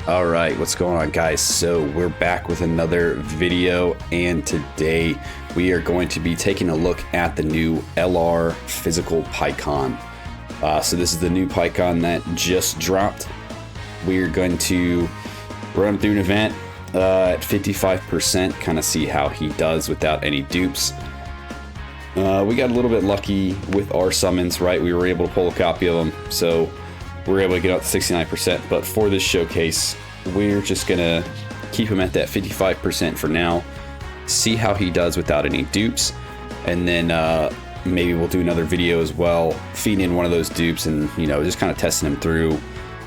All right, what's going on, guys? So we're back with another video, and today we are going to be taking a look at the new LR physical Pikkon. So this is the new Pikkon that just dropped. We're going to run through an event at 55%, kind of see how he does without any dupes. We got a little bit lucky with our summons, right? We were able to pull a copy of them, so we're able to get out to 69%, but for this showcase, we're just gonna keep him at that 55% for now, see how he does without any dupes, and then maybe we'll do another video as well, feeding in one of those dupes and, you know, just kind of testing him through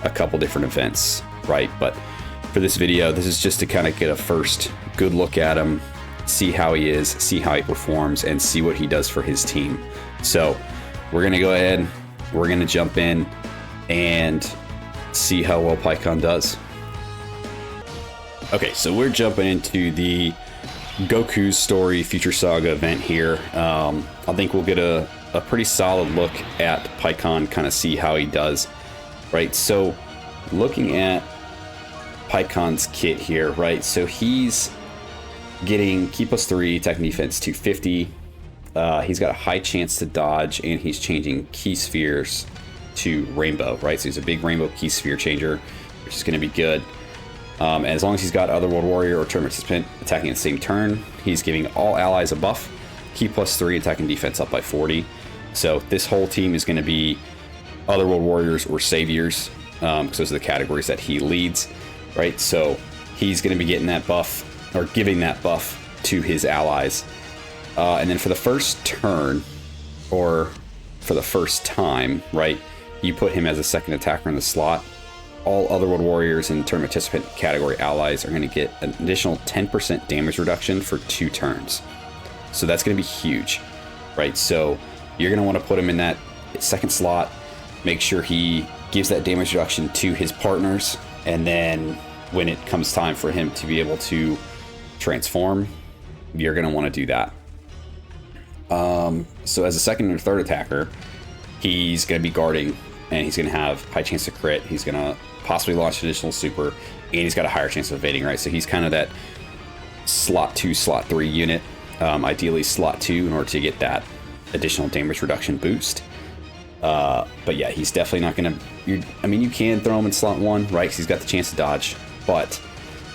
a couple different events, right? But for this video, this is just to kind of get a first good look at him, see how he is, see how he performs, and see what he does for his team. So we're gonna go ahead, we're gonna jump in and see how well Pikkon does. Okay, so we're jumping into the Goku's Story Future Saga event here. I think we'll get a pretty solid look at Pikkon, kind of see how he does, right? So looking at Pikkon's kit here, right? So he's getting Ki +3, attack and defense 250. He's got a high chance to dodge, and he's changing Ki spheres to rainbow, right? So he's a big rainbow Ki sphere changer, which is going to be good. And as long as he's got Otherworld Warrior or Tournament Participant attacking at the same turn, he's giving all allies a buff. Ki +3, attack and defense up by 40. So this whole team is going to be Otherworld Warriors or Saviors, because those are the categories that he leads, right? So he's going to be getting that buff, or giving that buff to his allies. And then for the first turn, or for the first time, right, you put him as a second attacker in the slot. All Otherworld Warriors and Tournament Participant category allies are going to get an additional 10% damage reduction for 2 turns. So that's going to be huge, right? So you're going to want to put him in that second slot, make sure he gives that damage reduction to his partners, and then when it comes time for him to be able to transform, you're going to want to do that. So as a second or third attacker, he's going to be guarding, and he's going to have high chance to crit. He's going to possibly launch additional super, and he's got a higher chance of evading, right? So he's kind of that slot 2, slot 3 unit. Ideally slot 2 in order to get that additional damage reduction boost. But yeah, he's definitely not going to... I mean, you can throw him in slot 1, right? Because he's got the chance to dodge, but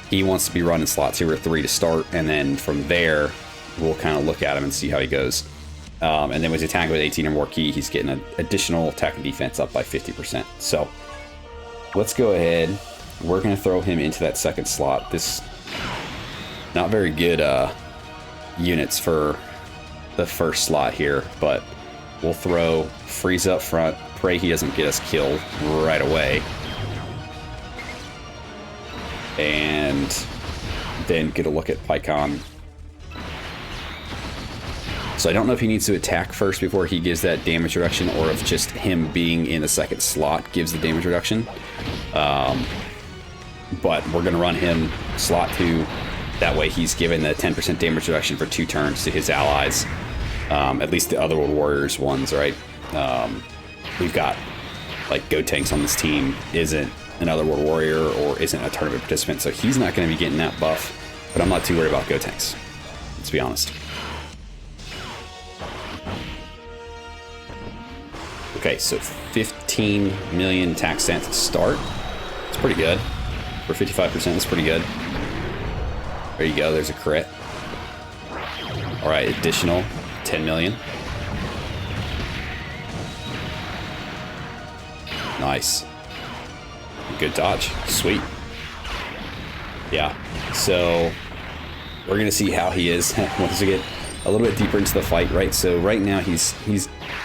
he wants to be running slot 2 or 3 to start, and then from there, we'll kind of look at him and see how he goes. And then with attack with 18 or more Ki, he's getting an additional attack and defense up by 50%. So let's go ahead. We're going to throw him into that second slot. This not very good units for the first slot here, but we'll throw Freeze up front. Pray he doesn't get us killed right away. And then get a look at Pikkon. So I don't know if he needs to attack first before he gives that damage reduction, or if just him being in the second slot gives the damage reduction. But we're going to run him slot 2. That way he's given the 10% damage reduction for 2 turns to his allies. At least the Otherworld Warriors ones, right? We've got, like, Gotenks on this team isn't an Otherworld Warrior or isn't a tournament participant, so he's not going to be getting that buff. But I'm not too worried about Gotenks, let's be honest. Okay, so 15 million attack stats to start. It's pretty good. For 55%, it's pretty good. There you go, there's a crit. Alright, additional 10 million. Nice. Good dodge. Sweet. Yeah, so we're going to see how he is once we get a little bit deeper into the fight, right? So right now he's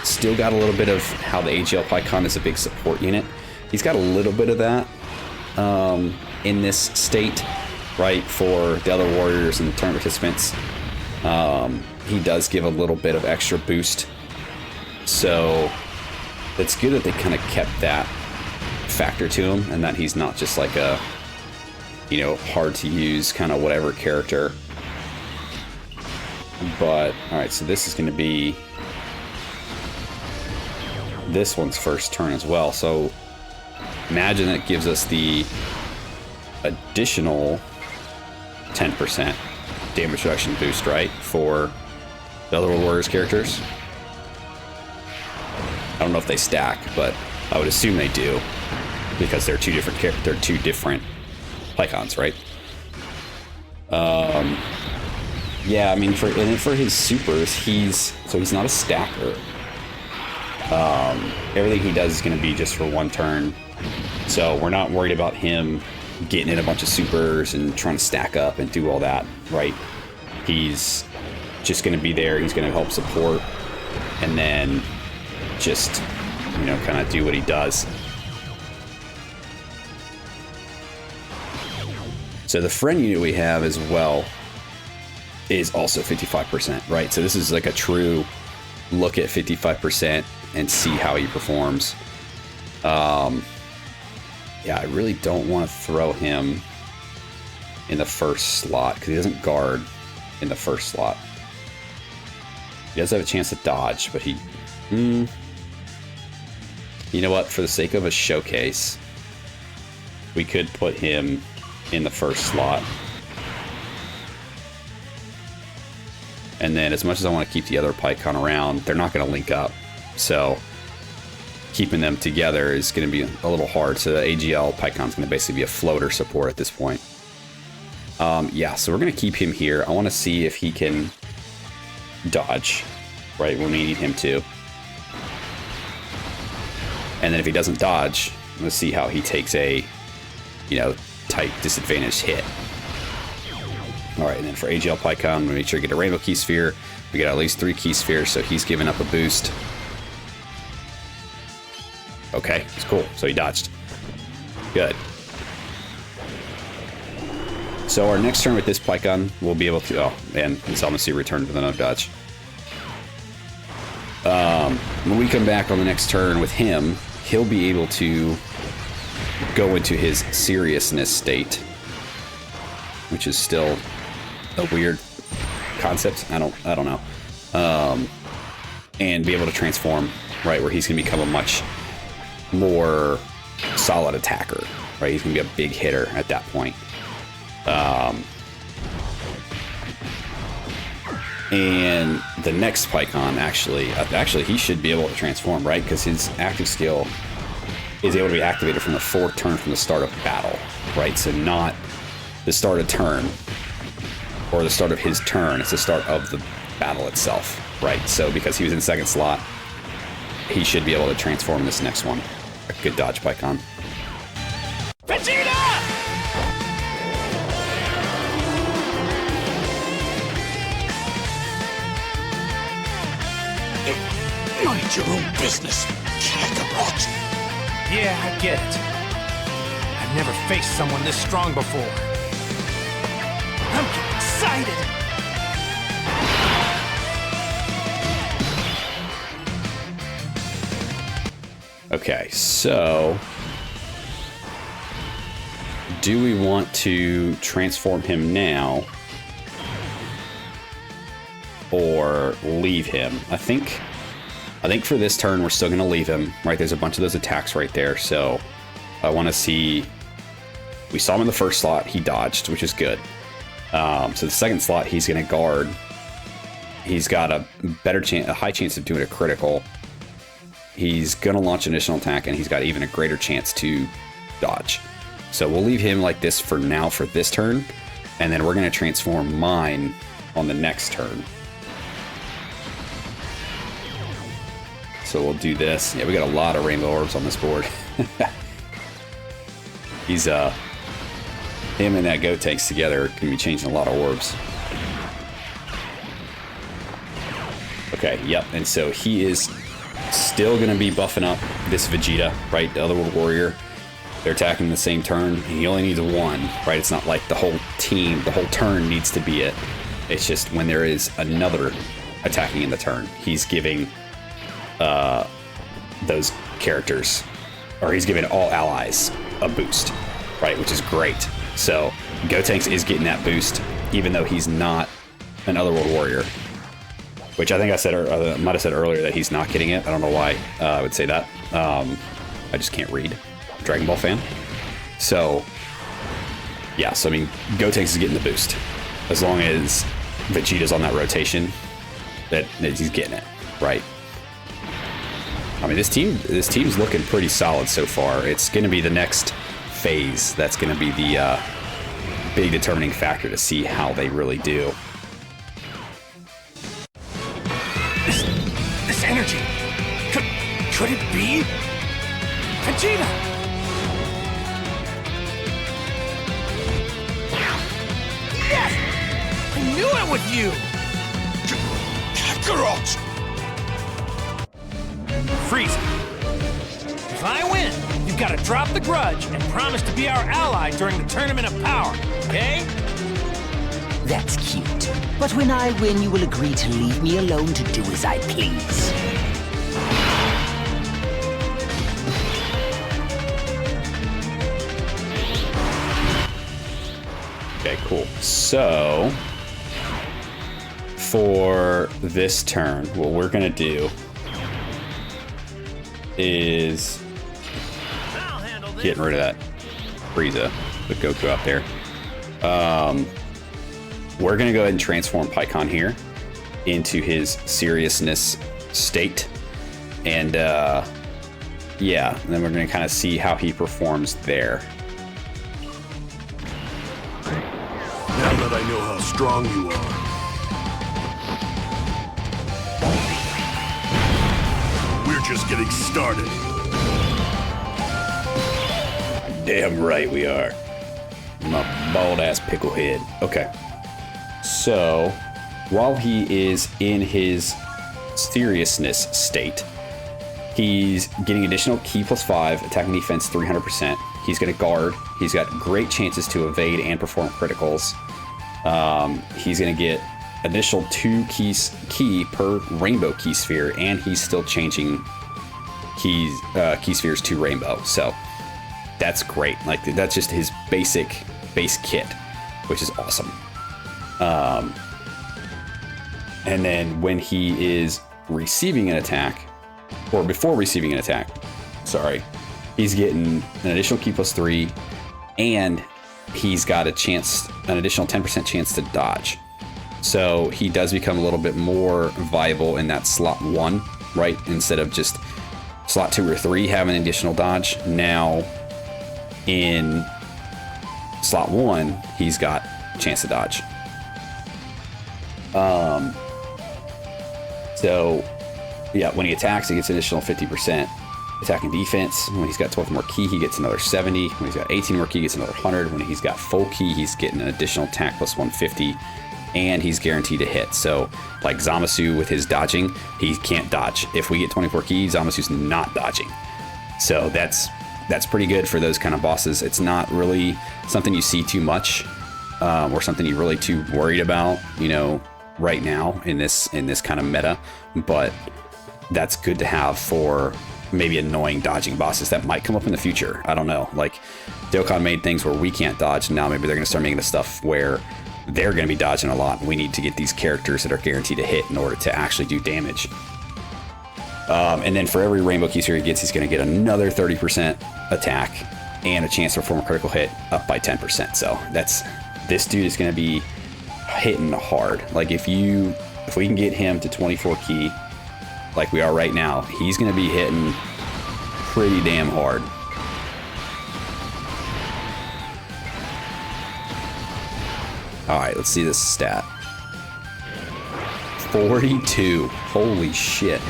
still got a little bit of how the AGL Pikkon is a big support unit. He's got a little bit of that in this state, right, for the other warriors and tournament participants. He does give a little bit of extra boost. So it's good that they kind of kept that factor to him, and that he's not just like a, you know, hard to use kind of whatever character. But all right, so this is going to be this one's first turn as well. So imagine it gives us the additional 10% damage reduction boost, right, for the Otherworld Warriors characters. I don't know if they stack, but I would assume they do, because they're two different Pikkons, right? Yeah, I mean, for his supers, he's not a stacker. Everything he does is going to be just for one turn, so we're not worried about him getting in a bunch of supers and trying to stack up and do all that, right? He's just going to be there. He's going to help support, and then just, you know, kind of do what he does. So the friend unit we have as well is also 55%, right? So this is like a true look at 55% and see how he performs. Yeah, I really don't want to throw him in the first slot because he doesn't guard in the first slot. He does have a chance to dodge, but he... You know what? For the sake of a showcase, we could put him in the first slot. And then as much as I want to keep the other Pikkon around, they're not going to link up. So keeping them together is going to be a little hard. So the AGL Pikkon's going to basically be a floater support at this point. Yeah, so we're going to keep him here. I want to see if he can dodge, right, when we need him to. And then if he doesn't dodge, let's see how he takes a, you know, tight disadvantaged hit. All right, and then for AGL Pikkon, we make sure to get a Rainbow Key Sphere. We get at least 3 Key Spheres, so he's giving up a boost. Okay, it's cool. So he dodged. Good. So our next turn with this Pikkon, we'll be able to... Oh, and Insolvency returned with another dodge. When we come back on the next turn with him, he'll be able to go into his seriousness state, which is still a weird concept. I don't know. And be able to transform, right, where he's going to become a much more solid attacker, right? He's going to be a big hitter at that point. And the next Pikkon, actually, he should be able to transform, right? Because his active skill is able to be activated from the 4th turn from the start of battle, right? So not the start of turn or the start of his turn. It's the start of the battle itself, right? So because he was in 2nd slot, he should be able to transform this next one. A good dodge, Pikkon. Vegeta! Mind your own business, Kakarot. Yeah, I get it. I've never faced someone this strong before. I'm getting excited. Okay, so do we want to transform him now or leave him? I think for this turn we're still going to leave him, right? There's a bunch of those attacks right there, so I want to see... We saw him in the first slot, he dodged, which is good. So the 2nd slot, he's going to guard. He's got a high chance of doing a critical. He's going to launch an additional attack, and he's got even a greater chance to dodge. So we'll leave him like this for now for this turn, and then we're going to transform mine on the next turn. So we'll do this. Yeah, we got a lot of rainbow orbs on this board. He's him and that Gotenks together can be changing a lot of orbs. Okay, yep, and so he is still going to be buffing up this Vegeta, right? The Otherworld Warrior. They're attacking the same turn. He only needs 1, right? It's not like the whole team, the whole turn needs to be it. It's just when there is another attacking in the turn, he's giving those characters, or he's giving all allies a boost, right? Which is great. So Gotenks is getting that boost, even though he's not an Otherworld Warrior. Which I think I might have said earlier that he's not getting it. I don't know why I would say that. I just can't read. Dragon Ball fan. So yeah, so I mean, Gotenks is getting the boost. As long as Vegeta's on that rotation, that he's getting it, right? I mean, this team's looking pretty solid so far. It's going to be the next phase that's going to be the big determining factor to see how they really do. This energy, could it be Vegeta? Yes! I knew it with you! Kakarot! Frieza, if I win, you've got to drop the grudge and promise to be our ally during the Tournament of Power, okay? That's cute. But when I win, you will agree to leave me alone to do as I please. Okay, cool. So, for this turn, what we're going to do is getting rid of that Frieza with Goku out there. We're going to go ahead and transform Pikkon here into his seriousness state. And yeah, and then we're going to kind of see how he performs there. Now that I know how strong you are, we're just getting started. Damn right we are. My bald ass pickle head. Okay. So, while he is in his seriousness state, he's getting additional ki +5, attack and defense 300%. He's going to guard. He's got great chances to evade and perform criticals. He's going to get additional 2 ki per rainbow ki sphere, and he's still changing ki spheres to rainbow. So that's great. Like, that's just his base kit, which is awesome. And then when he is receiving an attack, or before receiving an attack, sorry, he's getting an additional ki +3, and he's got an additional 10% chance to dodge. So he does become a little bit more viable in that slot 1, right? Instead of just slot 2 or 3 having an additional dodge. Now in slot 1, he's got a chance to dodge. So yeah, when he attacks, he gets an additional 50% attack and defense. When he's got 12 more ki, he gets another 70. When he's got 18 more ki, he gets another 100. When he's got full ki, he's getting an additional attack +150, and he's guaranteed to hit. So like Zamasu with his dodging, he can't dodge. If we get 24 ki, Zamasu's not dodging. So that's pretty good for those kind of bosses. It's not really something you see too much, or something you're really too worried about, you know, right now in this kind of meta, but that's good to have for maybe annoying dodging bosses that might come up in the future. I don't know. Like, Dokkan made things where we can't dodge, and now maybe they're going to start making the stuff where they're going to be dodging a lot, and we need to get these characters that are guaranteed to hit in order to actually do damage. And then for every rainbow ki sphere he gets, he's going to get another 30% attack and a chance to perform a critical hit up by 10%. So this dude is going to be hitting hard. Like, if we can get him to 24 ki like we are right now, he's going to be hitting pretty damn hard. All right, let's see this stat. 42. Holy shit.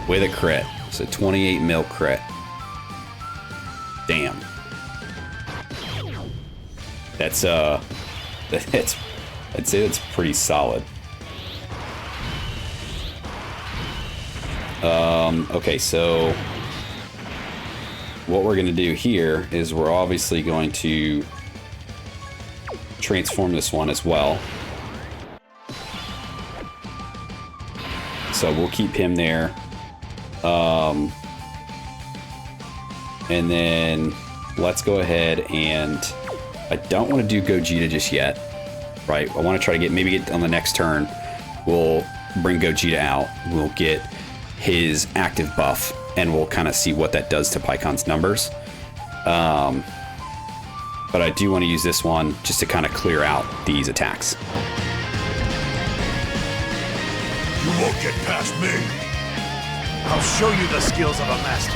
With a crit. So 28 mil crit. Damn. That's I'd say that's pretty solid. Okay, so what we're going to do here is we're obviously going to transform this one as well. So we'll keep him there. And then let's go ahead and I don't want to do Gogeta just yet, right? I want to try to maybe get on the next turn. We'll bring Gogeta out. We'll get his active buff, and we'll kind of see what that does to Pikkon's numbers. But I do want to use this one just to kind of clear out these attacks. You won't get past me. I'll show you the skills of a master.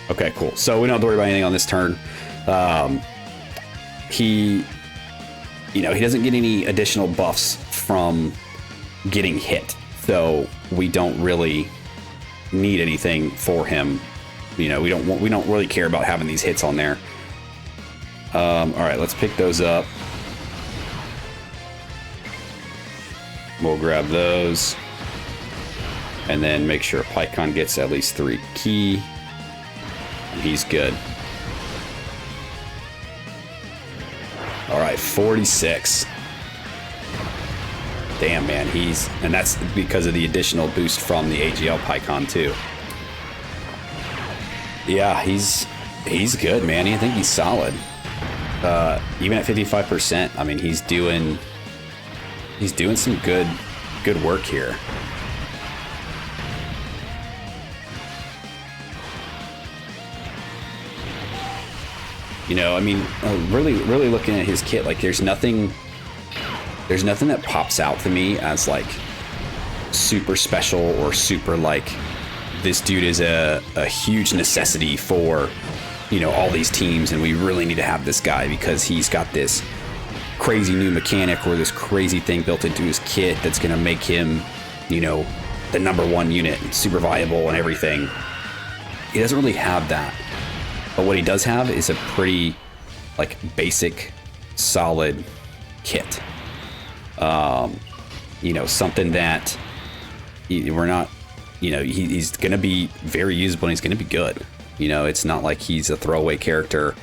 Okay, cool. So we don't have to worry about anything on this turn. He doesn't get any additional buffs from getting hit, so we don't really need anything for him. We don't really care about having these hits on there. All right, let's pick those up. We'll grab those, and then make sure Phy Pikkon gets at least 3 ki. And he's good. All right, 46. Damn, man, and that's because of the additional boost from the AGL Phy Pikkon too. Yeah, he's good, man. I think he's solid. Even at 55%, I mean, he's doing some good work here. I mean, really looking at his kit, like there's nothing that pops out to me as like super special or super like this dude is a huge necessity for all these teams, and we really need to have this guy because he's got this crazy new mechanic or this crazy thing built into his kit that's gonna make him the #1 unit and super viable and everything. He doesn't really have that. But what he does have is a pretty, like, basic, solid kit. Something that we're not, he's going to be very usable and he's going to be good. It's not like he's a throwaway character.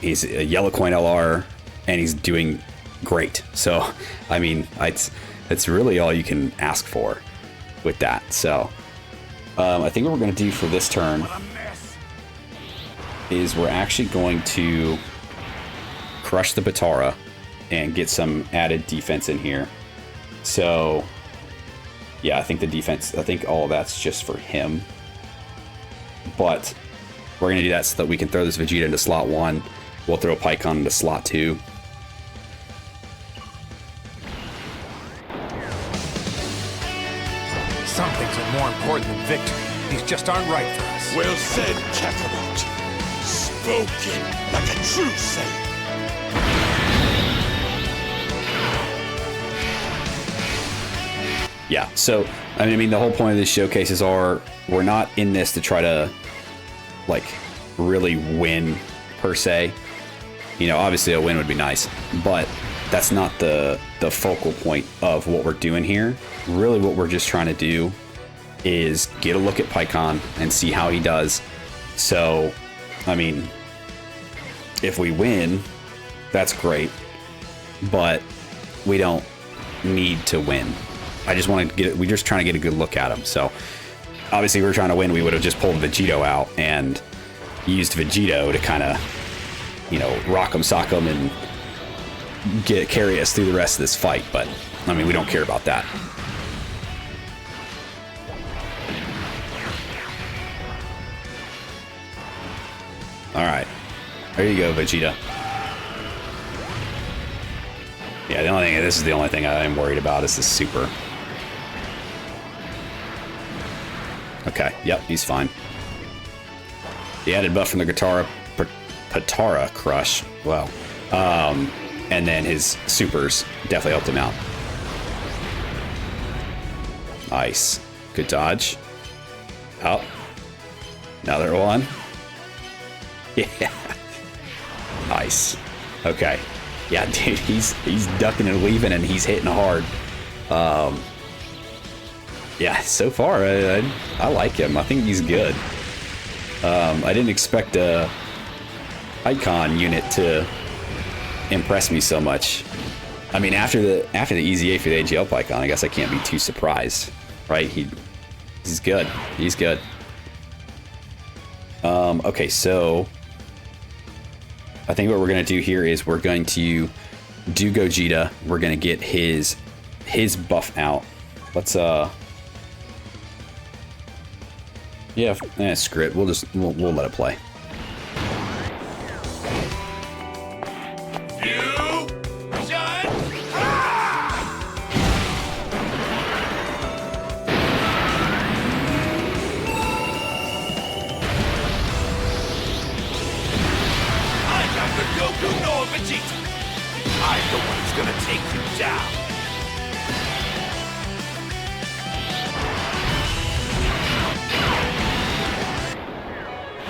He's a yellow coin LR and he's doing great. So, I mean, it's really all you can ask for with that. So, I think what we're going to do for this turn is we're actually going to crush the Batara and get some added defense in here. So, yeah, I think all of that's just for him. But we're going to do that so that we can throw this Vegeta into slot 1. We'll throw Phy Pikkon into slot 2. Some things are more important than victory. These just aren't right for us. Well said, Kakarot. Spoken like a true saint. Yeah, so, I mean, the whole point of these showcases we're not in this to try to, like, really win, per se. Obviously a win would be nice, but that's not the focal point of what we're doing here. Really what we're just trying to do is get a look at Phy Pikkon and see how he does. So, I mean, if we win, that's great, but we don't need to win. I just want to we're just trying to get a good look at him. So, obviously, if we were trying to win, we would have just pulled Vegito out and used Vegito to kind of, rock him, sock him, and carry us through the rest of this fight. But, I mean, we don't care about that. All right, there you go, Vegeta. Yeah, this is the only thing I'm worried about is the super. Okay, yep, he's fine. The added buff from the Patara Crush, wow. And then his supers definitely helped him out. Nice, good dodge. Oh, another one. Yeah. Nice. Okay. Yeah, dude, he's ducking and weaving and he's hitting hard. Yeah, so far I like him. I think he's good. I didn't expect a Phy Pikkon unit to impress me so much. I mean, after the easy A for the AGL Phy Pikkon, I guess I can't be too surprised, right? He's good. He's good. Okay, so I think what we're going to do here is we're going to do Gogeta. We're going to get his buff out. Let's Yeah, screw it. We'll let it play. I'm the one who's gonna take you down.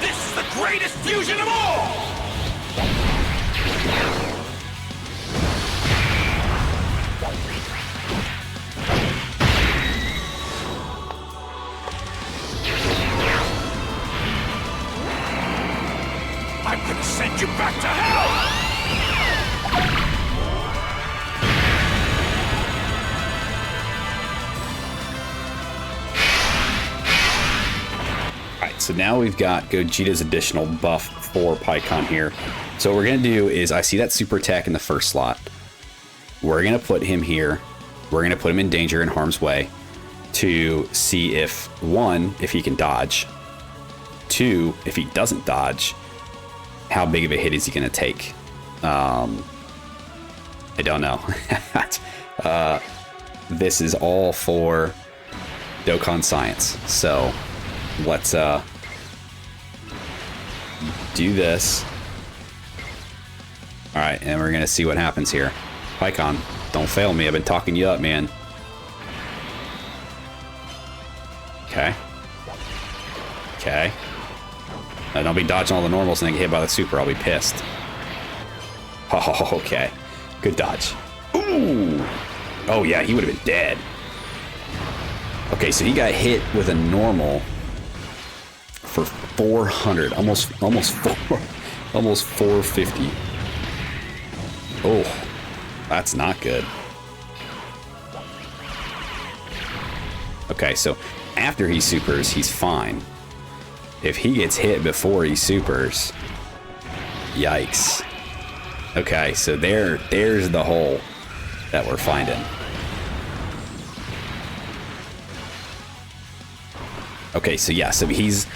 This is the greatest fusion of all! I'm gonna send you back to hell! So now we've got Gogeta's additional buff for Phy Pikkon here. So what we're going to do is, I see that super attack in the first slot. We're going to put him here. We're going to put him in danger, in harm's way, to see if, one, if he can dodge. Two, if he doesn't dodge, how big of a hit is he going to take? I don't know. This is all for Dokkan science. So let's do this. All right, and we're gonna see what happens here. Phy Pikkon, don't fail me. I've been talking you up, man. Okay. Okay. Now, don't be dodging all the normals and then get hit by the super. I'll be pissed. Oh, okay. Good dodge. Ooh. Oh yeah, he would have been dead. Okay, so he got hit with a normal for 400, almost 450. Oh, that's not good. Okay, so after he supers, he's fine. If he gets hit before he supers, yikes. Okay, so there's the hole that we're finding. Okay, so yeah, so he's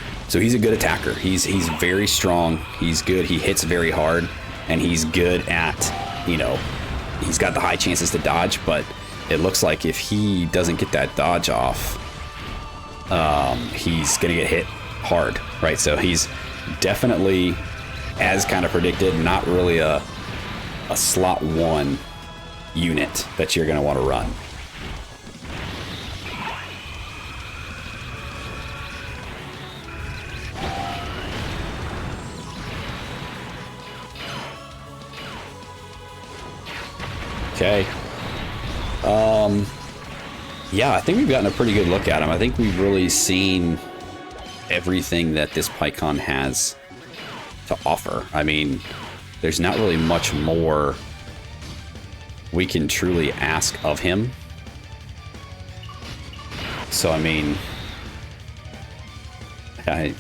a good attacker. He's very strong. He's good. He hits very hard, and he's good at, you know, he's got the high chances to dodge. But it looks like if he doesn't get that dodge off, he's gonna get hit hard, right? So he's definitely, as kind of predicted, not really a slot 1 unit that you're gonna want to run. Okay. Yeah, I think we've gotten a pretty good look at him. I think we've really seen everything that this Phy Pikkon has to offer. I mean, there's not really much more we can truly ask of him. So, I mean,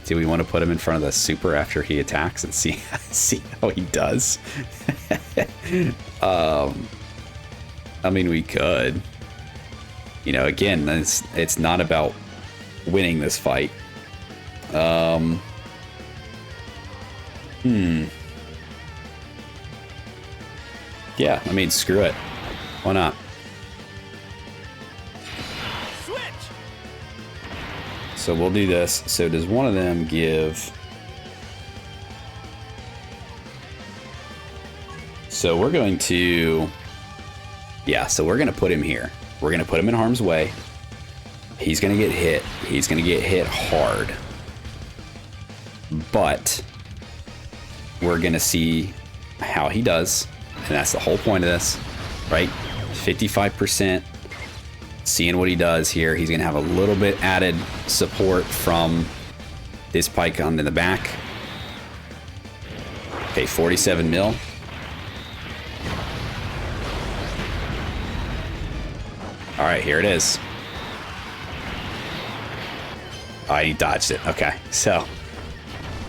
do we want to put him in front of the super after he attacks and see how he does? I mean, we could. You know, again, it's not about winning this fight. Yeah, I mean, screw it. Why not? Switch. So we'll do this. So does one of them give... So we're going to... Yeah, so we're going to put him here. We're going to put him in harm's way. He's going to get hit. He's going to get hit hard. But we're going to see how he does. And that's the whole point of this, right? 55%. Seeing what he does here. He's going to have a little bit added support from this Phy Pikkon in the back. Okay, 47 mil. All right, here it is. He dodged it. Okay, so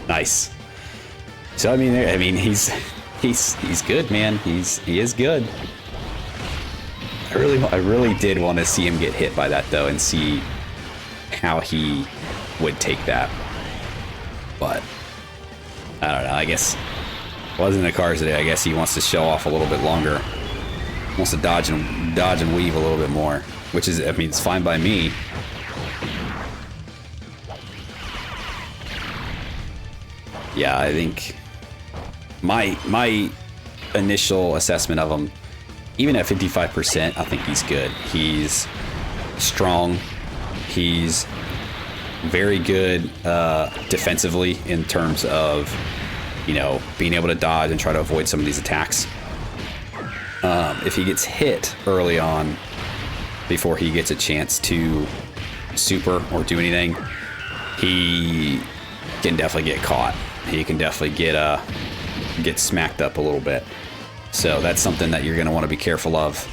nice. So I mean, he's good, man. He is good. I really did want to see him get hit by that though, and see how he would take that. But I don't know. I guess wasn't in the cars today. I guess he wants to show off a little bit longer. Wants to dodge and weave a little bit more, which is, I mean, it's fine by me. Yeah, I think my initial assessment of him, even at 55%, I think he's good. He's strong. He's very good defensively in terms of, you know, being able to dodge and try to avoid some of these attacks. If he gets hit early on, before he gets a chance to super or do anything, he can definitely get caught. He can definitely get smacked up a little bit. So that's something that you're going to want to be careful of.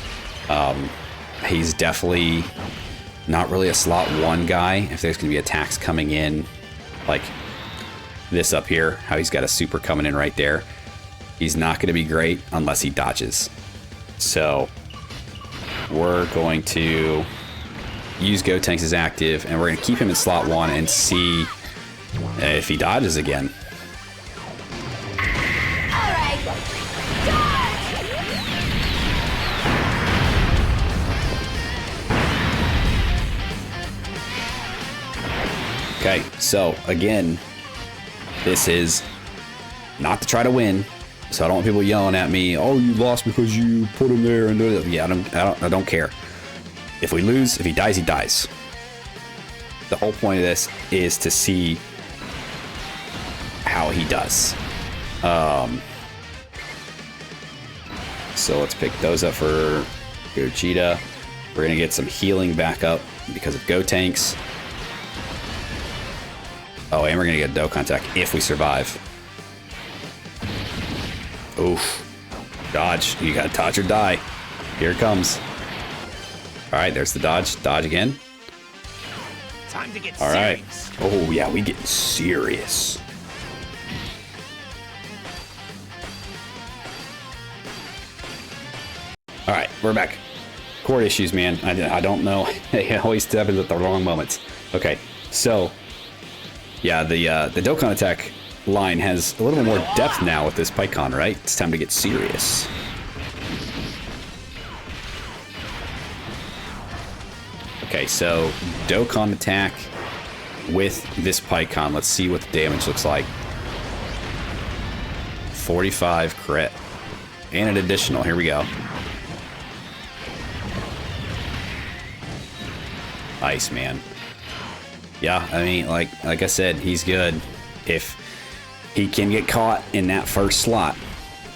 He's definitely not really a slot 1 guy. If there's going to be attacks coming in, like this up here, how he's got a super coming in right there, he's not going to be great unless he dodges. So we're going to use Gotenks as active, and we're going to keep him in slot 1 and see if he dodges again. Okay, so again, this is not to try to win, so I don't want people yelling at me, "Oh, you lost because you put him there." And yeah, I don't care. If we lose, if he dies, he dies. The whole point of this is to see how he does. So let's pick those up for Gogeta. We're gonna get some healing back up because of Gotenks. Oh, and we're gonna get a Dokkan attack if we survive. Oof. Dodge. You gotta dodge or die. Here it comes. Alright, there's the dodge. Dodge again. Time to get Alright. serious. Oh, yeah, we get serious. Alright, we're back. Cord issues, man. I don't know. They always happen at the wrong moments. Okay, so yeah, the Dokkan attack line has a little bit more depth now with this Phy Pikkon, right? It's time to get serious. Okay, so Dokkan attack with this Phy Pikkon. Let's see what the damage looks like. 45 crit. And an additional. Here we go. Nice, man. Yeah, I mean, like I said, he's good if he can get caught in that first slot,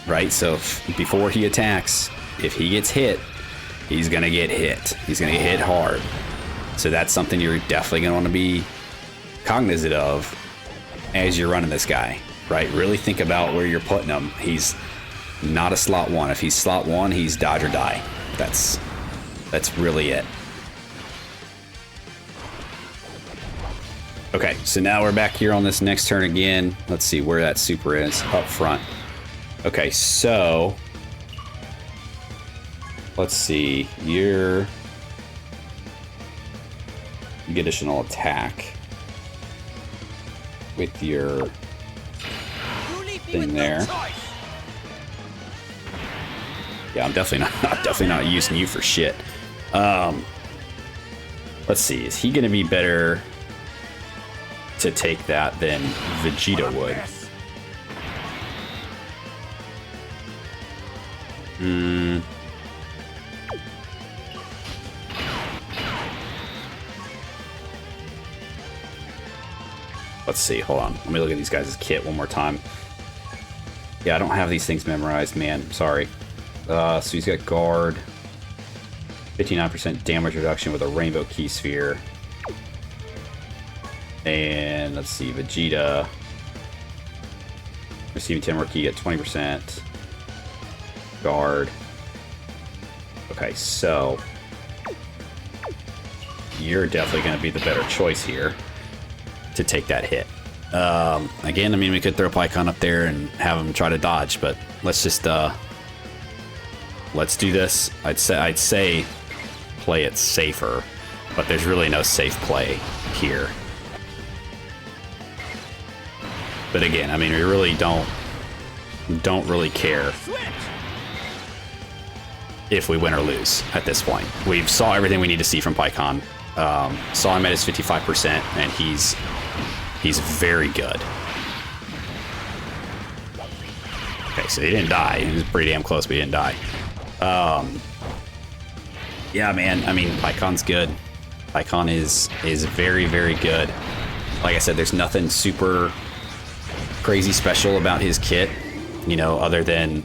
right? So before he attacks, if he gets hit, he's gonna get hit. He's gonna get hit hard. So that's something you're definitely gonna want to be cognizant of as you're running this guy, right? Really think about where you're putting him. He's not a slot 1. If he's slot 1, he's dodge or die. That's really it. Okay, so now we're back here on this next turn again. Let's see where that super is. Up front. Okay, so let's see. You get additional attack with your thing there. Yeah, I'm definitely not using you for shit. Let's see. Is he gonna be better to take that than Vegeta would? Let's see, hold on. Let me look at these guys' kit one more time. Yeah, I don't have these things memorized, man. Sorry. So he's got guard. 59% damage reduction with a rainbow key sphere. And let's see, Vegeta. Receiving 10 more key at 20%. Guard. Okay, so you're definitely going to be the better choice here to take that hit. Again, I mean, we could throw Phy Pikkon up there and have him try to dodge, but let's just let's do this. I'd say play it safer, but there's really no safe play here. But again, I mean, we really don't really care if we win or lose at this point. We've saw everything we need to see from Phy Pikkon. Saw him at his 55%, and he's very good. Okay, so he didn't die. He was pretty damn close, but he didn't die. Yeah, man. I mean, Phy Pikkon's good. Phy Pikkon is very, very good. Like I said, there's nothing super crazy special about his kit, you know, other than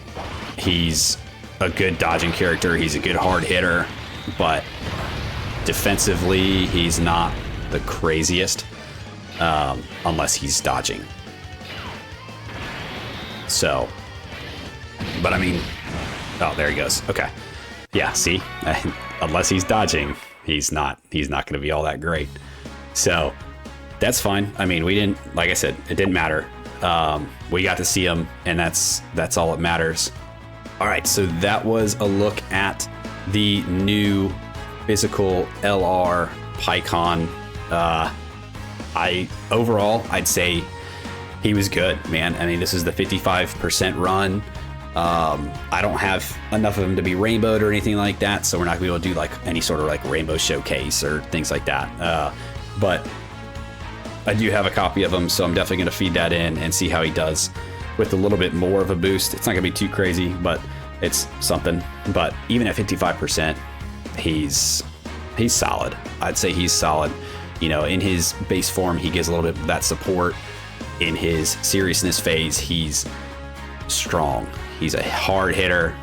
he's a good dodging character. He's a good hard hitter, but defensively, he's not the craziest, unless he's dodging. So, but I mean, oh, there he goes. Okay. Yeah, see, unless he's dodging, he's not going to be all that great. So that's fine. I mean, we didn't, like I said, it didn't matter. We got to see him, and that's all that matters. All right, so that was a look at the new physical LR Phy Pikkon. I'd say he was good, man. I mean, this is the 55% run. I don't have enough of him to be rainbowed or anything like that, so we're not gonna be able to do like any sort of like rainbow showcase or things like that. But I do have a copy of him, so I'm definitely gonna feed that in and see how he does with a little bit more of a boost. It's not gonna be too crazy, but it's something. But even at 55%, he's solid. I'd say he's solid. You know, in his base form, he gives a little bit of that support. In his seriousness phase, he's strong. He's a hard hitter,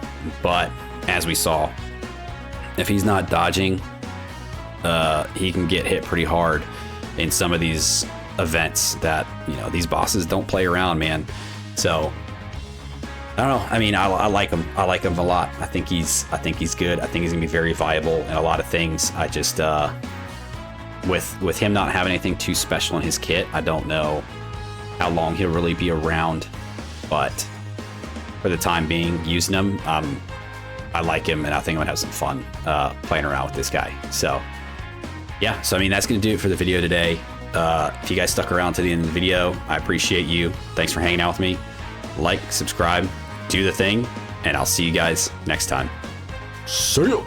but as we saw, if he's not dodging, he can get hit pretty hard in some of these events that, you know, these bosses don't play around, man. So I don't know. I mean, I like him. I like him a lot. I think he's good. I think he's gonna be very viable in a lot of things. I just with him not having anything too special in his kit, I don't know how long he'll really be around, but for the time being, using him, I like him, and I think I'm gonna have some fun playing around with this guy. So yeah, so I mean, that's gonna do it for the video today. If you guys stuck around to the end of the video, I appreciate you. Thanks for hanging out with me. Like, subscribe, do the thing, and I'll see you guys next time. See ya!